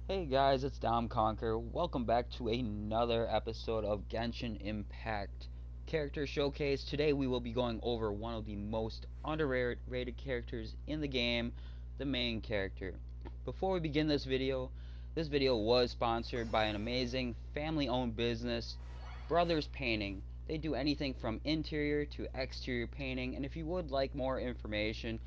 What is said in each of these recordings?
Hey guys, it's DomConker. Welcome back to another episode of Genshin Impact Character Showcase. Today we will be going over one of the most underrated characters in the game, the main character. Before we begin this video was sponsored by an amazing family-owned business, Brothers Painting. They do anything from interior to exterior painting, and if you would like more information,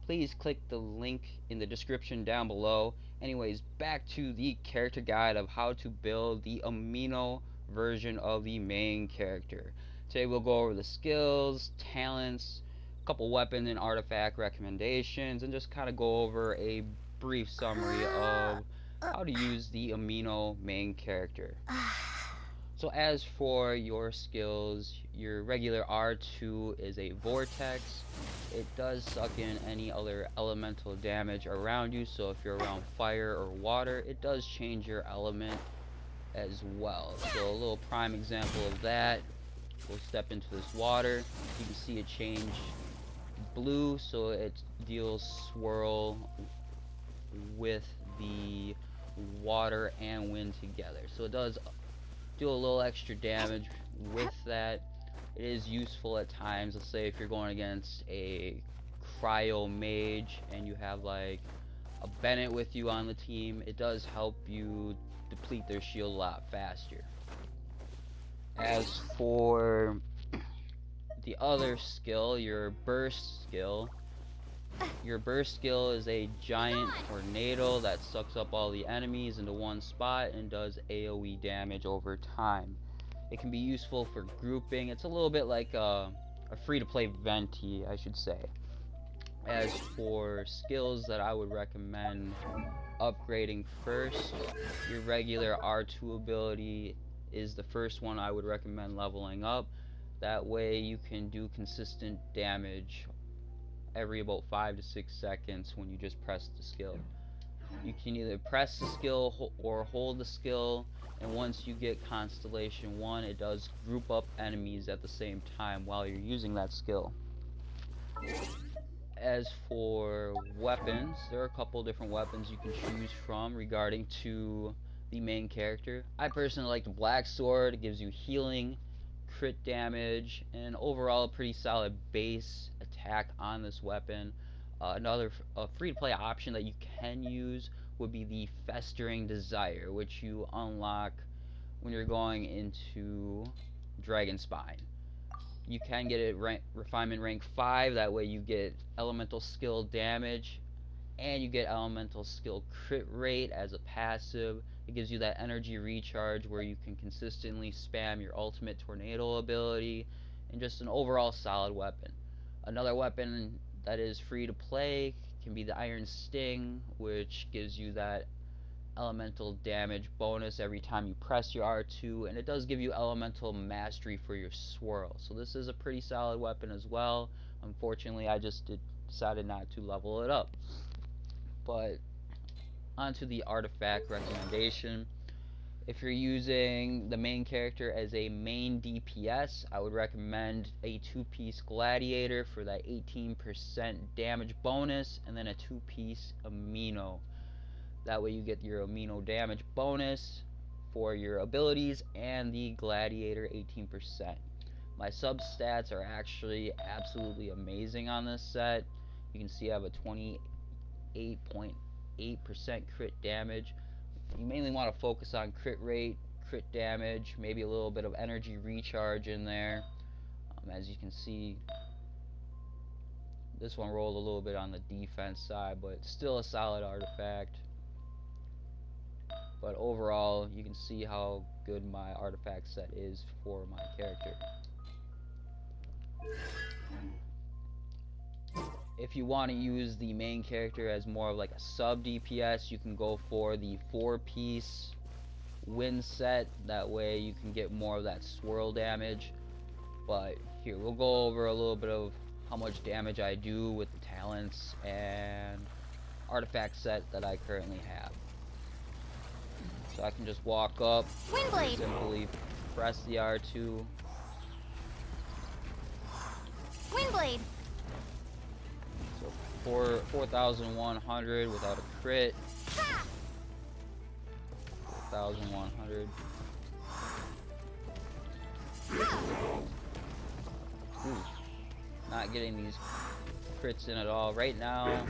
please click the link in the description down below. Anyways, back to the character guide of how to build the Ameno version of the main character. Today we'll go over the skills, talents, a couple weapon and artifact recommendations, and just kind of go over a brief summary of how to use the Ameno main character. So as for your skills, your regular R2 is a vortex. It does suck in any other elemental damage around you, so if you're around fire or water, it does change your element as well. So a little prime example of that, we'll step into this water. You can see it change blue, so it deals swirl with the water and wind together. So it does do a little extra damage with that. It is useful at times. Let's say if you're going against a cryo mage and you have like a Bennett with you on the team, it does help you deplete their shield a lot faster. As for the other skill, your burst skill is a giant tornado that sucks up all the enemies into one spot and does AoE damage over time. It can be useful for grouping. It's a little bit like a free-to-play Venti, I should say. As for skills that I would recommend upgrading first, your regular R2 ability is the first one I would recommend leveling up. That way you can do consistent damage every about 5 to 6 seconds when you just press the skill. You can either press the skill or hold the skill, and once you get Constellation 1, it does group up enemies at the same time while you're using that skill. As for weapons, there are a couple different weapons you can choose from regarding to the main character. I personally like the Black Sword. It gives you healing, crit damage, and overall a pretty solid base attack on this weapon. Another free-to-play option that you can use would be the Festering Desire, which you unlock when you're going into Dragon Spine. You can get it refinement rank 5, that way you get elemental skill damage and you get elemental skill crit rate as a passive. It gives you that energy recharge where you can consistently spam your ultimate tornado ability, and just an overall solid weapon. Another weapon that is free to play can be the Iron Sting, which gives you that elemental damage bonus every time you press your R2, and it does give you elemental mastery for your swirl. So this is a pretty solid weapon as well. Unfortunately, I just decided not to level it up. But onto the artifact recommendation. If you're using the main character as a main DPS, I would recommend a 2-piece Gladiator for that 18% damage bonus, and then a 2-piece Ameno. That way you get your Ameno damage bonus for your abilities and the Gladiator 18%. My sub stats are actually absolutely amazing on this set. You can see I have a 28.8% crit damage. You mainly want to focus on crit rate, crit damage, maybe a little bit of energy recharge in there. As you can see, this one rolled a little bit on the defense side, but still a solid artifact. But overall, you can see how good my artifact set is for my character. If you want to use the main character as more of like a sub DPS, you can go for the 4-piece wind set. That way you can get more of that swirl damage. But here, we'll go over a little bit of how much damage I do with the talents and artifact set that I currently have. So I can just walk up, simply press the R2. Windblade. So 4,100 without a crit. 1,100. Ooh, not getting these crits in at all right now.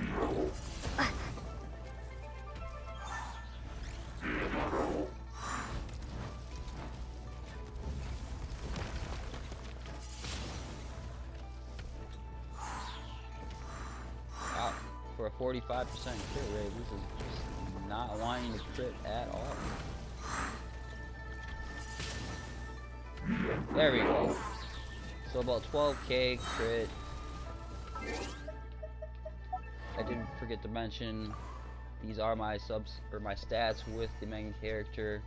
Wow, for a 45% crit rate, this is just not wanting to crit at all. There we go. So about 12k crit. I did forget to mention, these are my my stats with the main character.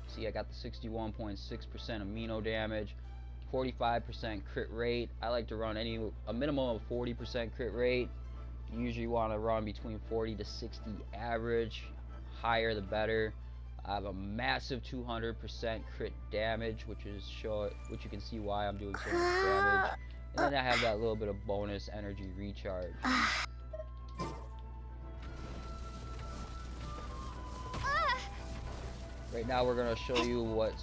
See, I got the 61.6% amino damage, 45% crit rate. I like to run a minimum of 40% crit rate. You usually want to run between 40 to 60 average. Higher the better. I have a massive 200% crit damage, which you can see why I'm doing so much damage. And then I have that little bit of bonus energy recharge. Right now we're going to show you what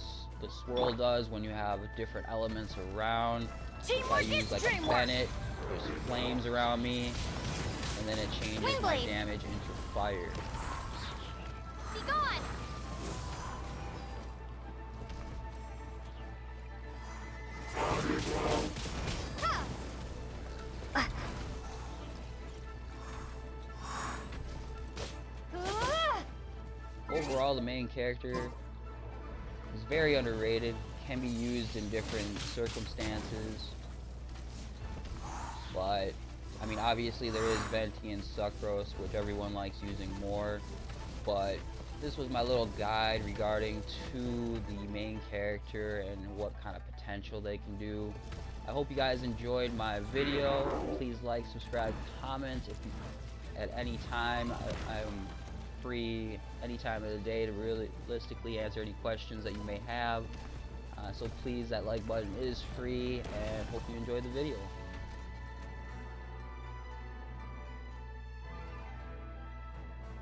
the swirl does when you have different elements around. If I use like a Bennett, there's flames around me, and then it changes my damage into fire. Be gone! Overall, the main character is very underrated, can be used in different circumstances, but I mean, obviously there is Venti and Sucrose, which everyone likes using more, but this was my little guide regarding to the main character and what kind of potential they can do. I hope you guys enjoyed my video. Please like, subscribe, comment. If you, at any time, I'm free any time of the day to realistically answer any questions that you may have. So please, that like button is free, and hope you enjoyed the video.